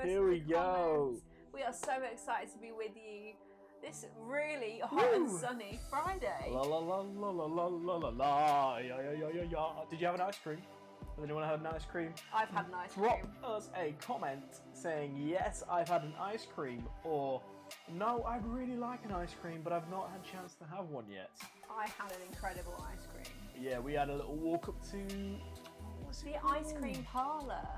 us Here in we the go. comments. We are so excited to be with you this really hot and sunny Friday. La la la la la la la la la. Yeah. Did you have an ice cream? Has anyone had an ice cream? I've had an ice Drop cream. us a comment saying, yes, I've had an ice cream, or no, I'd really like an ice cream, but I've not had a chance to have one yet. I had an incredible ice cream. Yeah, we had a little walk up to... What's it The called? ice cream parlour.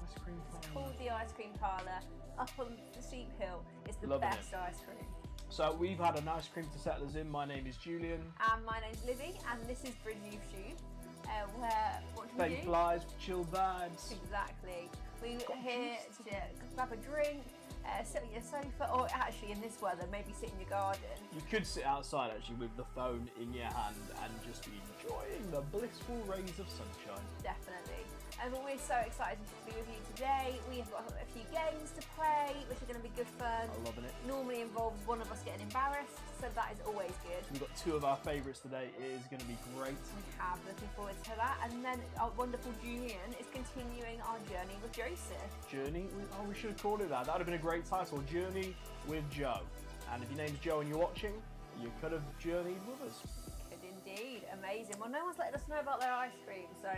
Ice cream parlour. It's called the ice cream parlour. Up on the steep hill. It's the Loving best it. ice cream. So we've had an ice cream to settle us in. My name is Julian. And my name's Livy, and this is Bridge Youth Shoot, where what do we Fake do? flies, chill vibes. Exactly. We're here to grab a drink, sit on your sofa, or actually in this weather, maybe sit in your garden. You could sit outside actually with the phone in your hand and just be enjoying the blissful rays of sunshine. Definitely. And we're so excited to be with you today. We have got a few games to play, which are going to be good fun. I'm loving it. Normally involves one of us getting embarrassed, so that is always good. We've got two of our favourites today. It is going to be great. We have, looking forward to that. And then our wonderful Julian is continuing our journey with Joseph. Journey? We should have called it that. That would have been a great title. Journey with Joe. And if your name's Joe and you're watching, you could have journeyed with us. Could indeed. Amazing. Well, no one's letting us know about their ice cream, so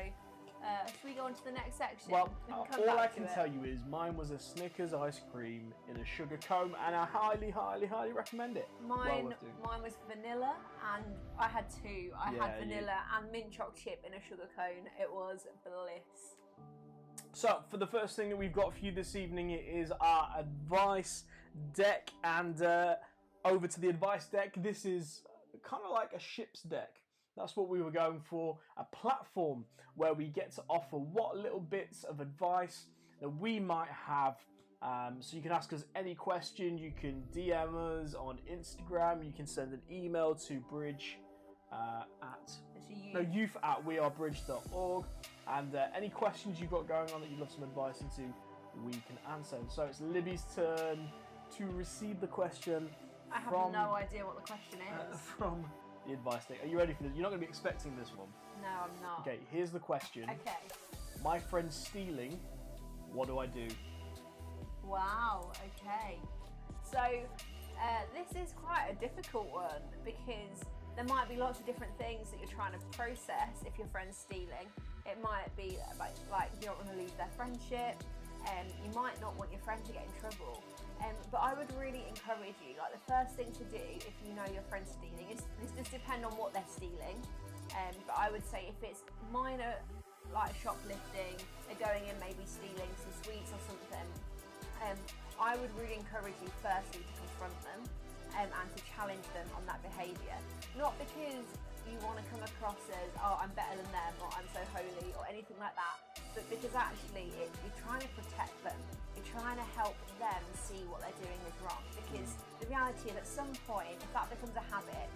should we go on to the next section? Well, We can come all I back to can it. tell you is mine was a Snickers ice cream in a sugar cone, and I highly, highly, highly recommend it. Well worth doing. Mine was vanilla, and I had two. I Yeah, had vanilla and mint choc chip in a sugar cone. It was bliss. So, for the first thing that we've got for you this evening, it is our advice deck, and over to the advice deck. This is kind of like a ship's deck. That's what we were going for, a platform where we get to offer what little bits of advice that we might have. So you can ask us any question, you can DM us on Instagram, you can send an email to bridge youth at wearebridge.org, and any questions you've got going on that you'd love some advice into, we can answer. So it's Libby's turn to receive the question. I have no idea what the question is. From the advice deck. Are you ready for this? You're not going to be expecting this one. No, I'm not. Okay, here's the question. Okay. My friend's stealing. What do I do? Wow, okay. So, this is quite a difficult one because there might be lots of different things that you're trying to process if your friend's stealing. It might be like you don't want to lose their friendship, you might not want your friend to get in trouble. But I would really encourage you, like the first thing to do if you know your friend's stealing is this does depend on what they're stealing. But I would say if it's minor, like shoplifting, they're going in maybe stealing some sweets or something, I would really encourage you firstly to confront them and to challenge them on that behaviour. Not because you want to come across as, oh, I'm better than them, or I'm so holy, or anything like that, but because actually you're trying to protect them. You're trying to help them see what they're doing is wrong. Because the reality is at some point, if that becomes a habit,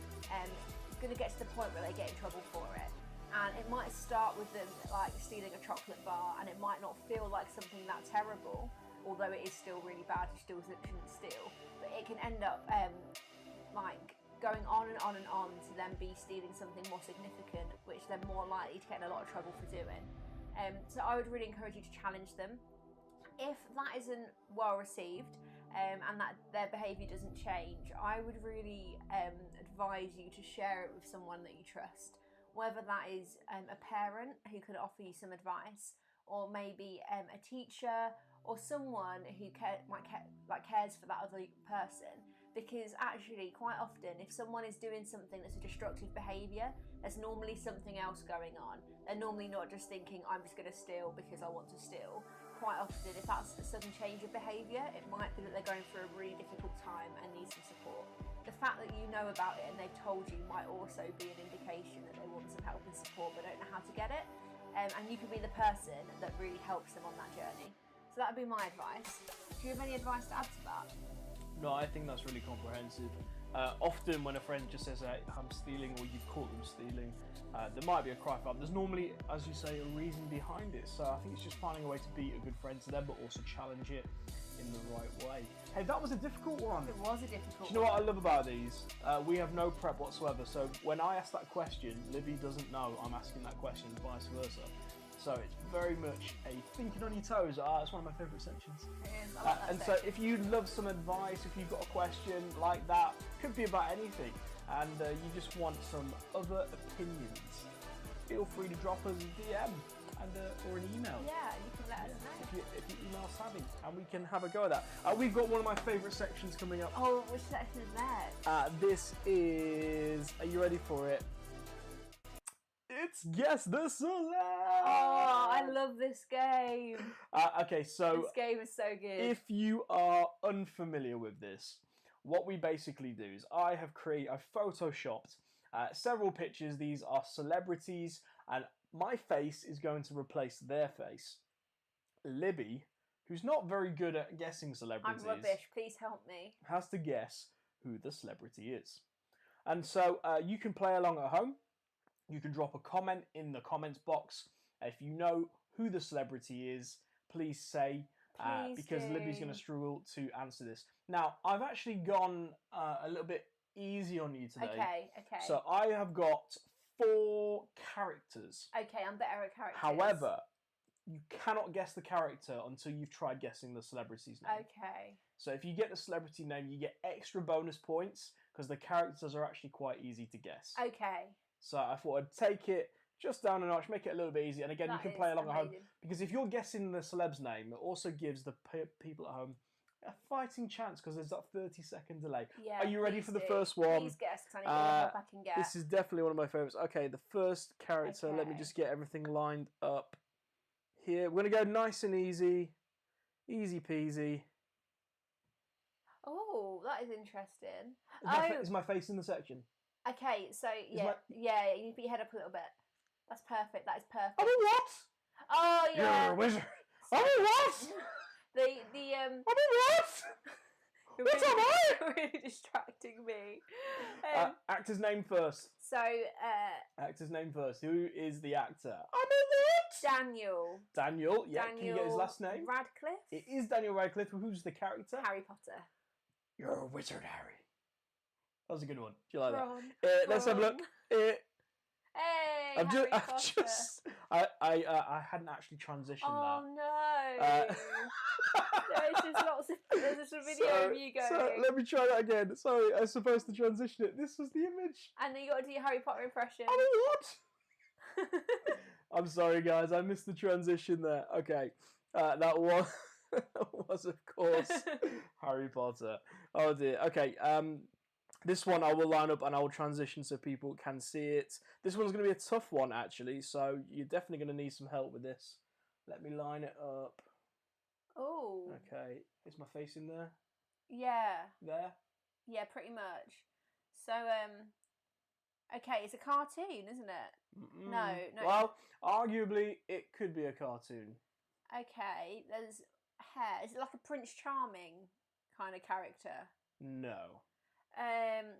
it's going to get to the point where they get in trouble for it. And it might start with them like stealing a chocolate bar, and it might not feel like something that terrible, although it is still really bad, you still shouldn't steal. But it can end up like going on and on and on to then be stealing something more significant, which they're more likely to get in a lot of trouble for doing. So I would really encourage you to challenge them. If that isn't well received and that their behaviour doesn't change, I would really advise you to share it with someone that you trust, whether that is a parent who could offer you some advice, or maybe a teacher, or someone who cares for that other person. Because actually, quite often, if someone is doing something that's a destructive behaviour, there's normally something else going on. They're normally not just thinking, I'm just going to steal because I want to steal. Quite often, if that's a sudden change of behaviour, it might be that they're going through a really difficult time and need some support. The fact that you know about it and they've told you might also be an indication that they want some help and support but don't know how to get it. And you can be the person that really helps them on that journey. So that would be my advice. Do you have any advice to add to that? No, I think that's really comprehensive. Often when a friend just says, I'm stealing, or you've caught them stealing, there might be a cry for help. There's normally, as you say, a reason behind it. So I think it's just finding a way to be a good friend to them, but also challenge it in the right way. Hey, that was a difficult one. It was a difficult one. Do you know what I love about these? We have no prep whatsoever. So when I ask that question, Libby doesn't know I'm asking that question, and vice versa. So it's very much a thinking on your toes. It's one of my favourite sections. It is. I like that And section. so if you love some advice, if you've got a question like that, could be about anything, and you just want some other opinions, feel free to drop us a DM and or an email. Yeah, you can let us know. If you email Savvy, and we can have a go at that. We've got one of my favourite sections coming up. Oh, which section is that? This is. Are you ready for it? It's Guess the Celeb! Oh, I love this game. Okay, so This game is so good. if you are unfamiliar with this, what we basically do is I've photoshopped several pictures. These are celebrities, and my face is going to replace their face. Libby, who's not very good at guessing celebrities, I'm rubbish. Please help me. has to guess who the celebrity is. And so you can play along at home. You can drop a comment in the comments box. If you know who the celebrity is, please say, because Libby's going to struggle to answer this. Now, I've actually gone a little bit easy on you today. Okay. So I have got 4 characters. Okay, I'm better at characters. However, you cannot guess the character until you've tried guessing the celebrity's name. Okay. So if you get the celebrity name, you get extra bonus points because the characters are actually quite easy to guess. Okay. So I thought I'd take it just down a notch, make it a little bit easier. And again, you can play along at home. Because if you're guessing the celeb's name, it also gives the people at home a fighting chance because there's that 30-second delay. Yeah, are you ready for the do. first one? Please guess, because I need all the help I can get. This is definitely one of my favourites. Okay, the first character, let me Okay. just get everything lined up here. We're going to go nice and easy. Easy peasy. Oh, that is interesting. Is my face in the section? Okay, so yeah, you need to put your head up a little bit. That's perfect. That is perfect. I'm a what? Oh yeah. You're a wizard. I'm a what? I'm a what? What am I? You're really distracting me. Actor's name first. So Actor's name first. Who is the actor? I'm a what? Daniel. Daniel. Yeah. Can you get his last name? Radcliffe. It is Daniel Radcliffe. Who's the character? Harry Potter. You're a wizard, Harry. That was a good one. Do you like Ron. that? Let's have a look. Hey, I've Harry just, Potter. I hadn't actually transitioned Oh that. no! There's just lots of. There's just a video of you going. So let me try that again. Sorry, I was supposed to transition it. This was the image. And then you got to do your Harry Potter impression. I'm a what? I'm sorry, guys. I missed the transition there. Okay, that was was of course Harry Potter. Oh dear. Okay. This one I will line up and I will transition so people can see it. This one's going to be a tough one, actually, so you're definitely going to need some help with this. Let me line it up. Oh. Okay, is my face in there? Yeah. There? Yeah, pretty much. So, okay, it's a cartoon, isn't it? Mm-mm. No. Well, arguably, it could be a cartoon. Okay, there's hair. Is it like a Prince Charming kind of character? No.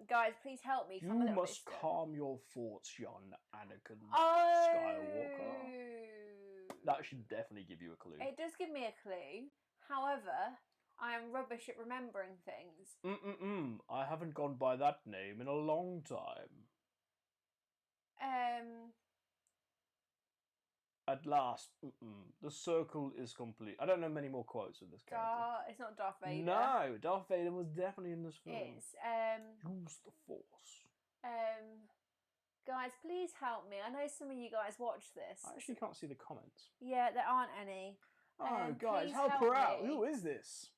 Guys, please help me. You must calm your thoughts, young Anakin Skywalker. That should definitely give you a clue. It does give me a clue. However, I am rubbish at remembering things. I haven't gone by that name in a long time. At last, the circle is complete. I don't know many more quotes of this character. It's not Darth Vader. No, Darth Vader was definitely in this film. It's Use the Force. Guys, please help me. I know some of you guys watch this. I actually can't see the comments. Yeah, there aren't any. Oh, guys, please help her out. Who is this?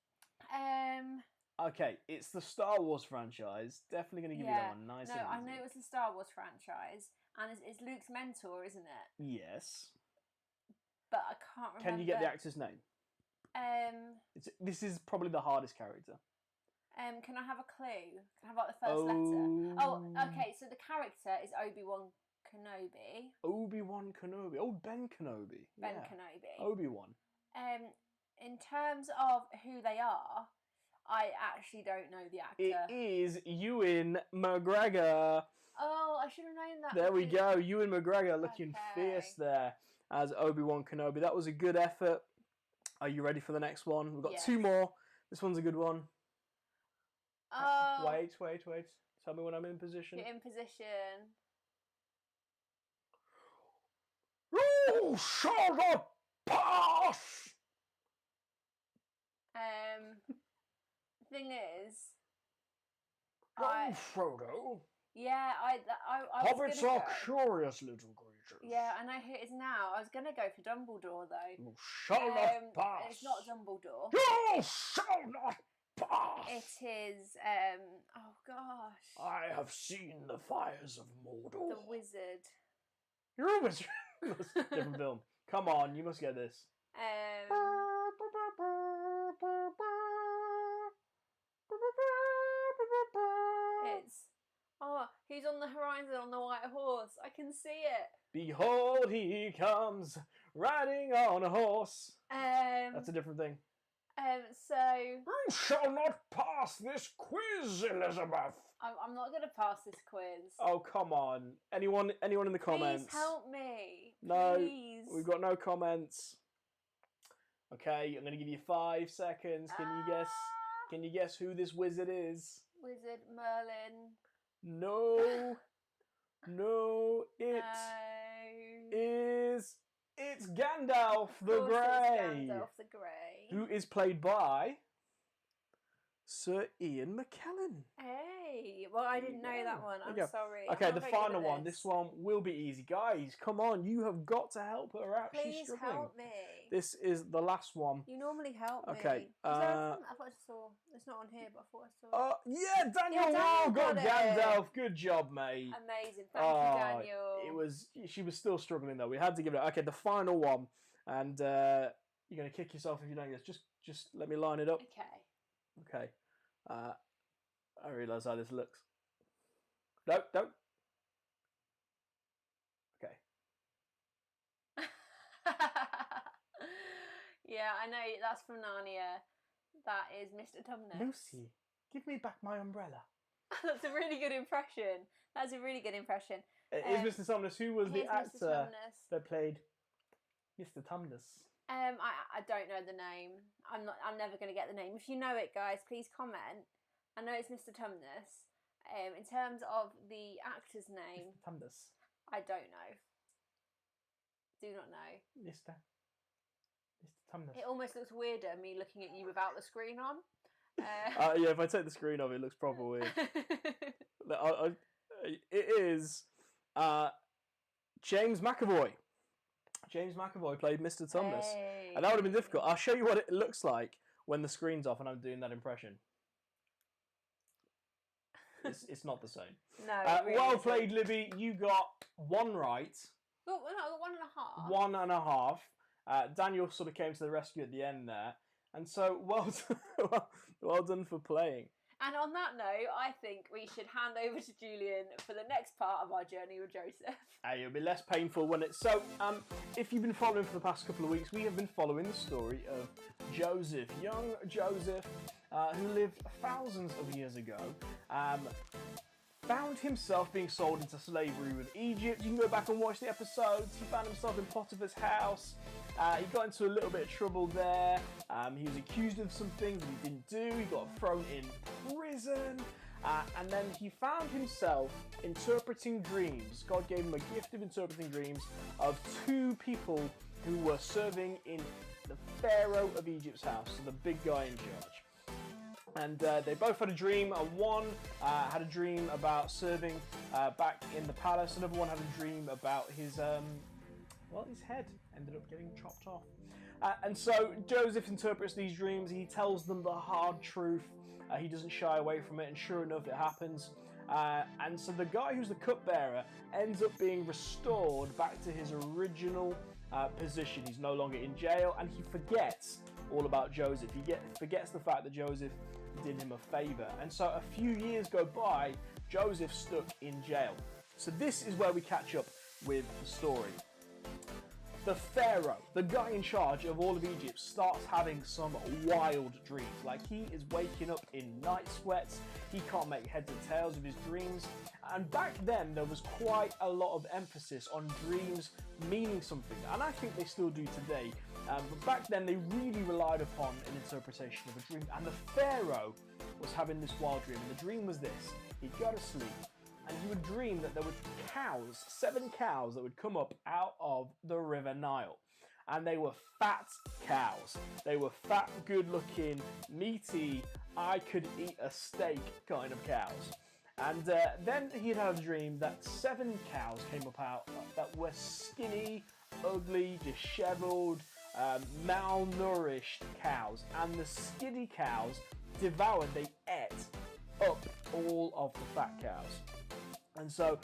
Okay, it's the Star Wars franchise. Definitely going to give you that one nice and easy. I know it's the Star Wars franchise, and it's Luke's mentor, isn't it? Yes. But I can't remember. Can you get the actor's name? This is probably the hardest character. Can I have a clue? Can I have like the first letter? Oh, okay. So the character is Obi-Wan Kenobi. Obi-Wan Kenobi. Oh, Ben Kenobi. Ben Kenobi. Obi-Wan. In terms of who they are, I actually don't know the actor. It is Ewan McGregor. Oh, I should have known that. There we go. Ewan McGregor looking fierce there as Obi-Wan Kenobi. That was a good effort. Are you ready for the next one? We've got 2 more. This one's a good one. Oh. Wait. Tell me when I'm in position. You're in position. You shall not pass! Thing is, Oh, Frodo. yeah, I was Hobbits gonna are go. curious little creatures. Yeah, I know who it is now. I was gonna go for Dumbledore though. You shall not pass. It's not Dumbledore. You shall not pass. It is. Oh gosh. I have seen the fires of Mordor. The wizard. You're a wizard. That's a different film. Come on, you must get this. It's. Oh, he's on the horizon on the white horse. I can see it. Behold, he comes riding on a horse. That's a different thing. So You shall not pass this quiz, Elizabeth. I'm not gonna pass this quiz. Oh, come on. Anyone in the comments? Please help me. No, Please. we've got no comments. Okay, I'm gonna give you 5 seconds. Can you guess who this wizard is? Wizard Merlin. No. No, it's Gandalf the Grey. Gandalf the Grey. Who is played by Sir Ian McKellen. Hey, well, I didn't know that one. I'm sorry. Okay, I'm the not very good final at one. This one will be easy. Guys, come on. You have got to help her out. She's Please struggling. help me. This is the last one. You normally help me. Okay, I thought I saw. It's not on here, but I thought I saw. Yeah, Daniel Daniel got got it. Gandalf. Good job, mate. Amazing. Thank you, Daniel. She was still struggling though. We had to give it. Okay, the final one, and you're gonna kick yourself if you don't get this. Just let me line it up. Okay. Okay. I realise how this looks. No, don't. Okay. Yeah, I know. That's from Narnia. That is Mr. Tumnus. Lucy, give me back my umbrella. That's a really good impression. That's a really good impression. It is Mr. Tumnus. Who was the actor that played Mr. Tumnus? I don't know the name. I'm never going to get the name. If you know it, guys, please comment. I know it's Mr. Tumnus. In terms of the actor's name, Mr. Tumnus. I don't know. Do not know. Mr. Tumnus. It almost looks weirder me looking at you without the screen on. Yeah, if I take the screen off, it looks proper weird. It is James McAvoy. James McAvoy played Mr. Tumnus. Hey. And that would have been difficult. I'll show you what it looks like when the screen's off and I'm doing that impression. It's not the same. No. Really well played, Libby. You got 1 right. Oh, no, 1.5. 1.5. Daniel sort of came to the rescue at the end there. And so, well done for playing. And on that note, I think we should hand over to Julian for the next part of our journey with Joseph. It'll be less painful when it's... So, if you've been following for the past couple of weeks, we have been following the story of Joseph, young Joseph, who lived thousands of years ago, found himself being sold into slavery with Egypt. You can go back and watch the episodes. He found himself in Potiphar's house. He got into a little bit of trouble there. He was accused of some things that he didn't do. He got thrown in prison. And then he found himself interpreting dreams. God gave him a gift of interpreting dreams of 2 people who were serving in the Pharaoh of Egypt's house, so the big guy in charge. And they both had a dream. One had a dream about serving back in the palace. Another one had a dream about his head ended up getting chopped off. And so Joseph interprets these dreams. He tells them the hard truth. He doesn't shy away from it, and sure enough, it happens. And so the guy who's the cupbearer ends up being restored back to his original position. He's no longer in jail, and he forgets all about Joseph. He forgets the fact that Joseph did him a favour. And so a few years go by, Joseph's stuck in jail. So this is where we catch up with the story. The Pharaoh, the guy in charge of all of Egypt, starts having some wild dreams. Like, he is waking up in night sweats. He can't make heads or tails of his dreams. And back then, there was quite a lot of emphasis on dreams meaning something. And I think they still do today. But back then, they really relied upon an interpretation of a dream. And the Pharaoh was having this wild dream. And the dream was this. He'd go to sleep. and he would dream that there were cows, 7 cows that would come up out of the River Nile. And they were fat cows. They were fat, good-looking, meaty, I could eat a steak kind of cows. And then he'd had a dream that 7 cows came up out that were skinny, ugly, disheveled, malnourished cows. And the skinny cows devoured, they ate up all of the fat cows. And so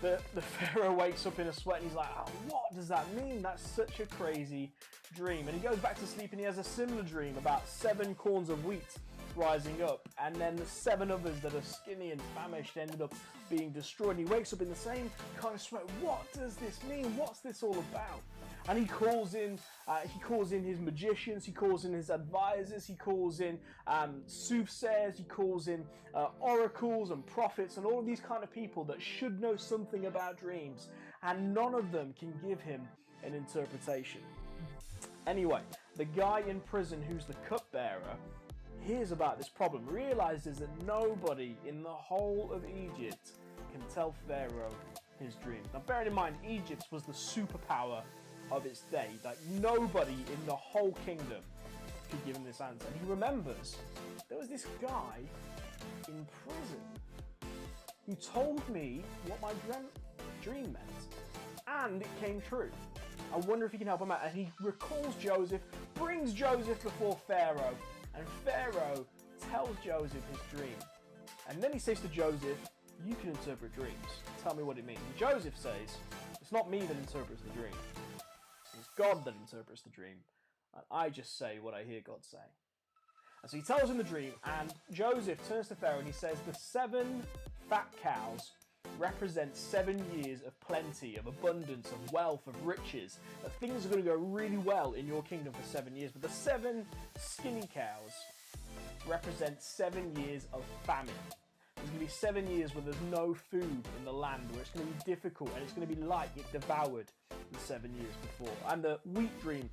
the Pharaoh wakes up in a sweat and he's like, oh, what does that mean? That's such a crazy dream. And he goes back to sleep and he has a similar dream about 7 corns of wheat rising up, and then the 7 others that are skinny and famished ended up being destroyed. And he wakes up in the same kind of sweat. What does this mean? What's this all about? And he calls in his magicians, he calls in his advisors, he calls in soothsayers, he calls in oracles and prophets and all of these kind of people that should know something about dreams, and none of them can give him an interpretation. Anyway, the guy in prison who's the cupbearer hears about this problem, realizes that nobody in the whole of Egypt can tell Pharaoh his dreams. Now, bearing in mind, Egypt was the superpower of its day. Like, nobody in the whole kingdom could give him this answer. And he remembers there was this guy in prison who told me what my dream meant, and it came true. I wonder if he can help him out. And he recalls Joseph, brings Joseph before Pharaoh, and Pharaoh tells Joseph his dream. And then he says to Joseph, you can interpret dreams. Tell me what it means. And Joseph says, it's not me that interprets the dream. It's God that interprets the dream. And I just say what I hear God say. And so he tells him the dream, and Joseph turns to Pharaoh and he says, the 7 fat cows represent 7 years of plenty, of abundance, of wealth, of riches, that things are going to go really well in your kingdom for 7 years. But the 7 skinny cows represent 7 years of famine. There's going to be 7 years where there's no food in the land, where it's going to be difficult, and it's going to be like it devoured the 7 years before. And the wheat dream,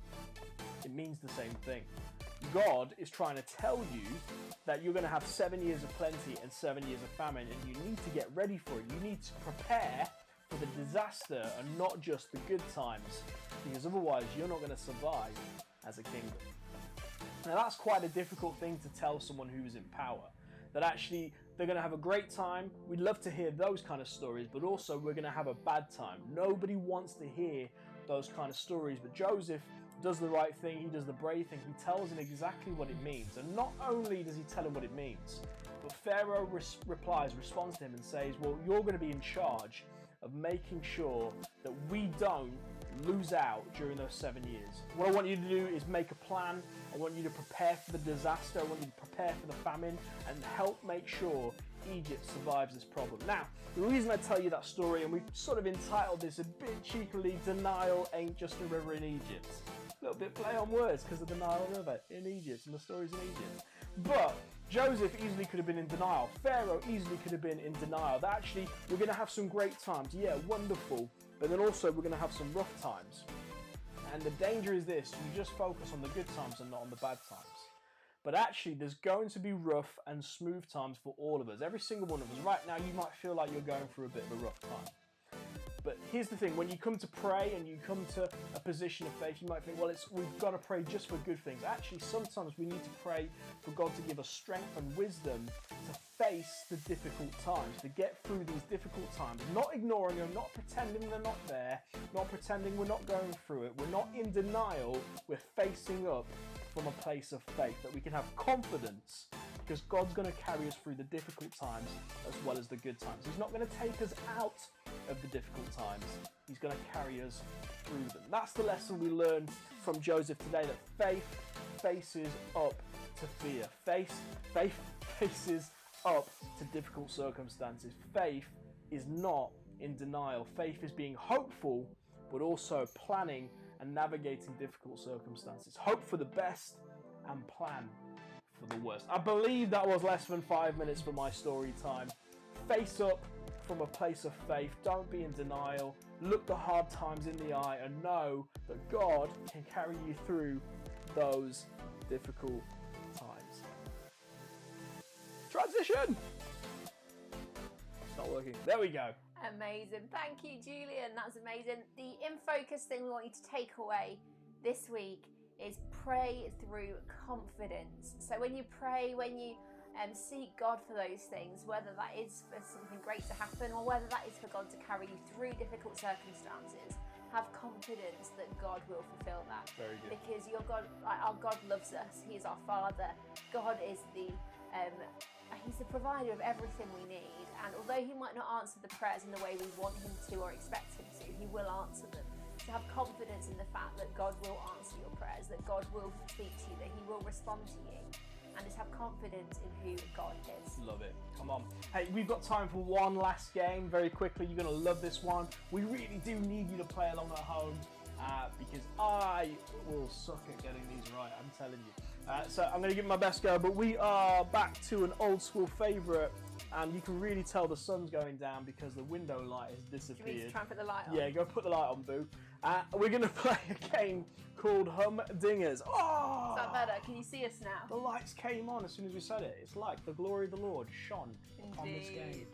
it means the same thing. God is trying to tell you that you're going to have 7 years of plenty and 7 years of famine, and you need to get ready for it. You need to prepare for the disaster and not just the good times, because otherwise you're not going to survive as a kingdom. Now, that's quite a difficult thing to tell someone who's in power, that actually they're going to have a great time. We'd love to hear those kind of stories, but also we're going to have a bad time. Nobody wants to hear those kind of stories, but Joseph does the right thing, he does the brave thing, he tells him exactly what it means. And not only does he tell him what it means, but Pharaoh responds to him and says, well, you're going to be in charge of making sure that we don't lose out during those 7 years. What I want you to do is make a plan. I want you to prepare for the disaster. I want you to prepare for the famine and help make sure Egypt survives this problem. Now, the reason I tell you that story, and we've sort of entitled this a bit cheekily, Denial Ain't Just a River in Egypt. A little bit play on words because of the Nile River in Egypt and the stories in Egypt. But Joseph easily could have been in denial. Pharaoh easily could have been in denial. That actually, we're going to have some great times. Yeah, wonderful. But then also we're going to have some rough times. And the danger is this, you just focus on the good times and not on the bad times. But actually, there's going to be rough and smooth times for all of us. Every single one of us. Right now, you might feel like you're going through a bit of a rough time. But here's the thing, when you come to pray and you come to a position of faith, you might think, well, we've got to pray just for good things. Actually, sometimes we need to pray for God to give us strength and wisdom to face the difficult times, to get through these difficult times, not ignoring them, not pretending they're not there, not pretending we're not going through it. We're not in denial, we're facing up from a place of faith, that we can have confidence because God's going to carry us through the difficult times as well as the good times. He's not going to take us out of the difficult times. He's going to carry us through them. That's the lesson we learn from Joseph today, that faith faces up to fear. Faith faces up to difficult circumstances. Faith is not in denial. Faith is being hopeful, but also planning and navigating difficult circumstances. Hope for the best and plan for the worst. I believe that was less than 5 minutes for my story time. Face up from a place of faith. Don't be in denial. Look the hard times in the eye and know that God can carry you through those difficult times. Transition! not working. There we go. Amazing. Thank you, Julian. That's amazing. The in focus thing we want you to take away this week is pray through confidence. So when you pray, when you seek God for those things, whether that is for something great to happen or whether that is for God to carry you through difficult circumstances, have confidence that God will fulfill that. Very good. Because your God, our God loves us. He is our Father. God is He's the provider of everything we need. And although He might not answer the prayers in the way we want Him to or expect Him to, He will answer them. To have confidence in the fact that God will answer your prayers, that God will speak to you, that He will respond to you. And just have confidence in who God is. Love it. Come on. Hey, we've got time for one last game very quickly. You're going to love this one. We really do need you to play along at home because I will suck at getting these right, I'm telling you. So I'm going to give it my best go, but we are back to an old school favourite, and you can really tell the sun's going down because the window light has disappeared. Do you need to try and put the light on? Yeah, go put the light on, boo. We're going to play a game called Humdingers. Oh! Is that better? Can you see us now? The lights came on as soon as we said it. It's like the glory of the Lord shone upon this game.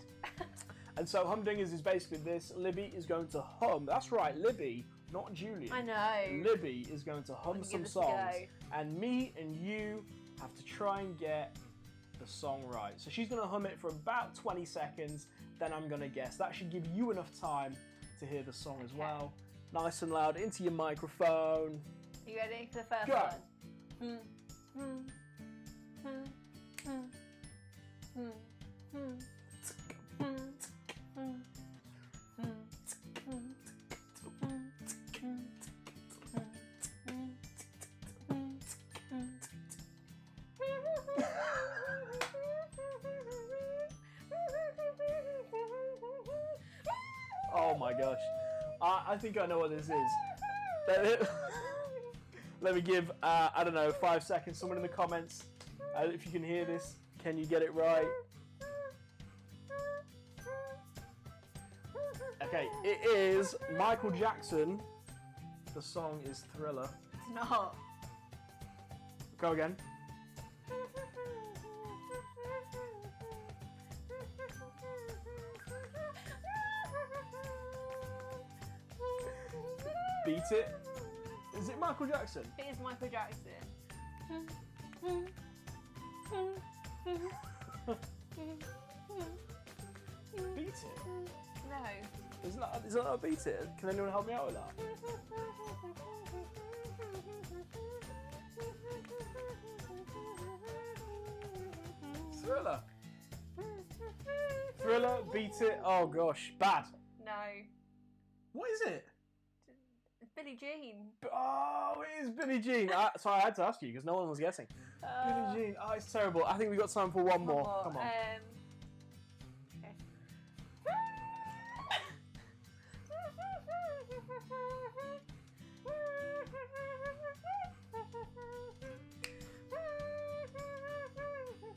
And so Humdingers is basically this. Libby is going to hum. That's right, Libby, not Julian. I know. Libby is going to hum some songs. And me and you have to try and get the song right. So she's going to hum it for about 20 seconds. Then I'm going to guess. That should give you enough time to hear the song as well. Nice and loud into your microphone. Are you ready for the first Go. one? Oh my gosh. I think I know what this is. Let me give, I don't know, 5 seconds. Someone in the comments, if you can hear this, can you get it right? Okay, it is Michael Jackson. The song is Thriller. It's not. Go again. Beat it. Is it Michael Jackson? It is Michael Jackson. Beat it? No. Is that not Beat It? Can anyone help me out with that? Thriller. Thriller, Beat It. Oh gosh, bad. No. What is it? It's Billie Jean. Oh, it is Billie Jean. Sorry, I had to ask you because no one was guessing. Billie Jean. Oh, it's terrible. I think we got time for one more. Come on. Okay.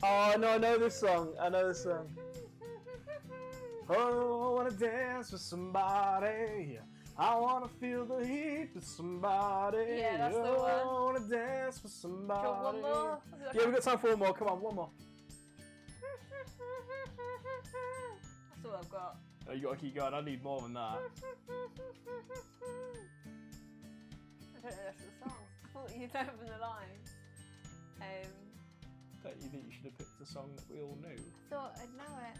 Oh, no, I know this song. Oh, I wanna dance with somebody. I wanna feel the heat with somebody. Yeah, that's the one. I wanna dance with somebody. Do you want one more? Yeah, we've got time for one more. Come on, one more. That's all I've got. Oh, you gotta keep going. I need more than that. I don't know the rest of the song. I thought you'd open the line. Don't you think you should have picked a song that we all knew? I thought I'd know it.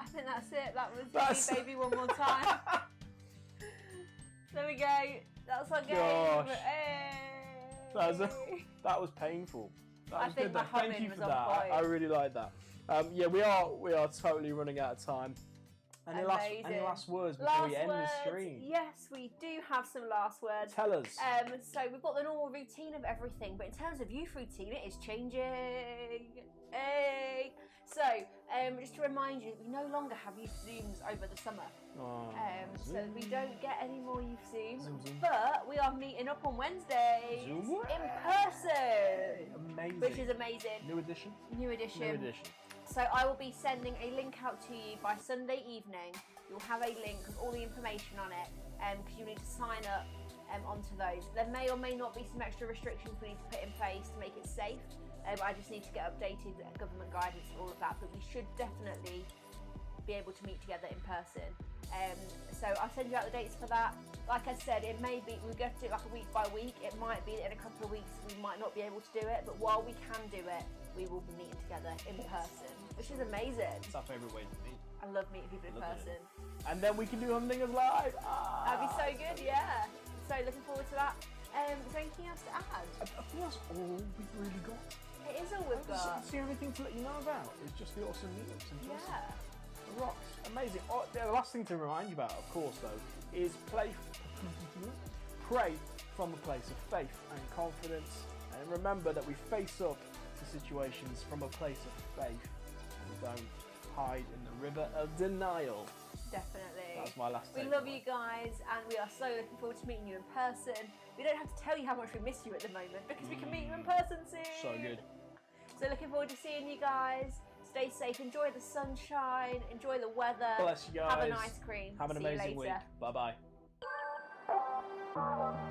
I think that's it. That was That's- Baby Baby One More Time. There we go. That's our game. Gosh. Hey. That was painful. That I was think good. my though. Thank humming you was for on that. point. I really like that. Yeah, we are totally running out of time. Any last words before we end the stream? Yes, we do have some last words. Tell us. So we've got the normal routine of everything, but in terms of youth routine, it is changing. Hey. So, just to remind you, we no longer have youth Zooms over the summer. So we don't get any more youth Zooms, Zoom. but we are meeting up on Wednesdays Zoom. in person, Amazing. which is amazing. New edition. New edition. New edition. So I will be sending a link out to you by Sunday evening. You'll have a link with all the information on it because you need to sign up onto those. There may or may not be some extra restrictions we need to put in place to make it safe. I just need to get updated government guidance and all of that, but we should definitely be able to meet together in person. So I'll send you out the dates for that. Like I said, it may be, we'll go to do it like a week by week. It might be that in a couple of weeks we might not be able to do it, but while we can do it, we will be meeting together in person, which is amazing. It's our favourite way to meet. I love meeting people in person. And then we can do something as live. That'd be so good, yeah. So looking forward to that. Is there anything else to add? I think that's all we've really got. It is all we've got. That's the only thing to let you know about is just the awesome meetups in person. Yeah. The rocks, amazing. Oh, the last thing to remind you about, of course, though, is pray from a place of faith and confidence, and remember that we face up to situations from a place of faith and don't hide in the river of denial. Definitely. That's my last We takeaway. love you guys, and we are so looking forward to meeting you in person. We don't have to tell you how much we miss you at the moment because we can meet you in person soon. So good. So looking forward to seeing you guys. Stay safe, enjoy the sunshine, enjoy the weather. Bless you guys. Have an ice cream. Have an See you amazing week. later. Bye bye.